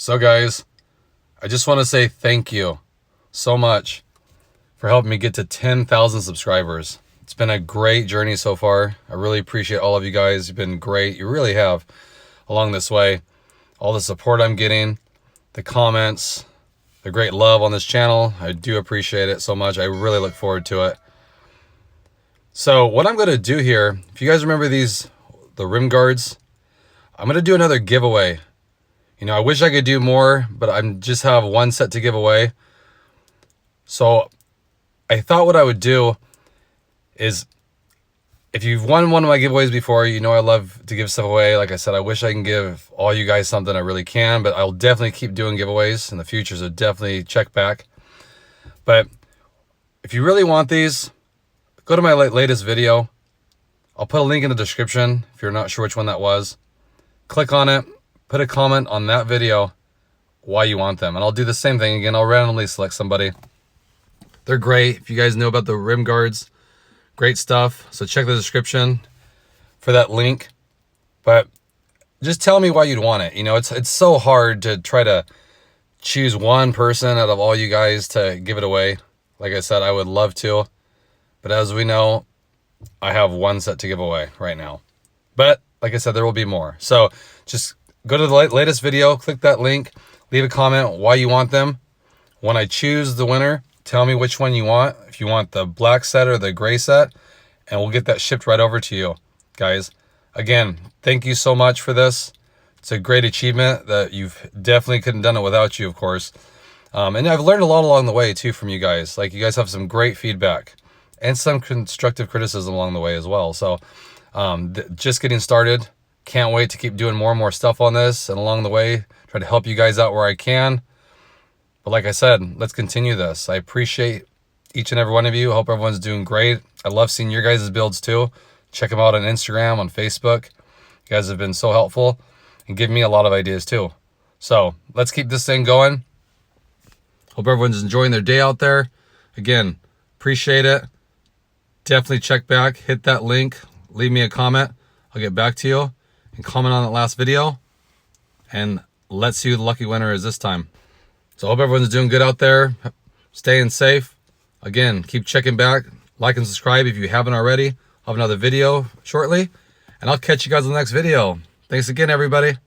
So guys, I just want to say thank you so much for helping me get to 10,000 subscribers. It's been a great journey so far. I really appreciate all of you guys. You've been great. You really have along this way. All the support I'm getting, the comments, the great love on this channel. I do appreciate it so much. I really look forward to it. So what I'm going to do here, if you guys remember the rim guards, I'm going to do another giveaway. You know, I wish I could do more, but I just have one set to give away. So I thought what I would do is, if you've won one of my giveaways before, you know I love to give stuff away. Like I said, I wish I can give all you guys something. I really can, but I'll definitely keep doing giveaways in the future, so definitely check back. But if you really want these, go to my latest video. I'll put a link in the description if you're not sure which one that was. Click on it, put a comment on that video why you want them, and I'll do the same thing again. I'll randomly select somebody. They're great. If you guys know about the rim guards, great stuff. So check the description for that link. But just tell me why you'd want it. You know, it's so hard to try to choose one person out of all you guys to give it away. Like I said, I would love to, but as we know, I have one set to give away right now. But like I said, there will be more. So just go to the latest video, click that link, leave a comment why you want them. When I choose the winner, tell me which one you want. If you want the black set or the gray set, and we'll get that shipped right over to you, guys. Again, thank you so much for this. It's a great achievement that you've definitely couldn't done it without you, of course. And I've learned a lot along the way too from you guys. Like, you guys have some great feedback and some constructive criticism along the way as well. So just getting started. Can't wait to keep doing more and more stuff on this, and along the way try to help you guys out where I can. But like I said, let's continue this. I appreciate each and every one of you. I hope everyone's doing great. I love seeing your guys' builds too. Check them out on Instagram, on Facebook. You guys have been so helpful and give me a lot of ideas too. So let's keep this thing going. Hope everyone's enjoying their day out there. Again, appreciate it. Definitely check back, hit that link, leave me a comment. I'll get back to you and comment on that last video. And let's see who the lucky winner is this time. So I hope everyone's doing good out there, staying safe. Again, keep checking back, like and subscribe if you haven't already. I'll have another video shortly, and I'll catch you guys in the next video. Thanks again, everybody.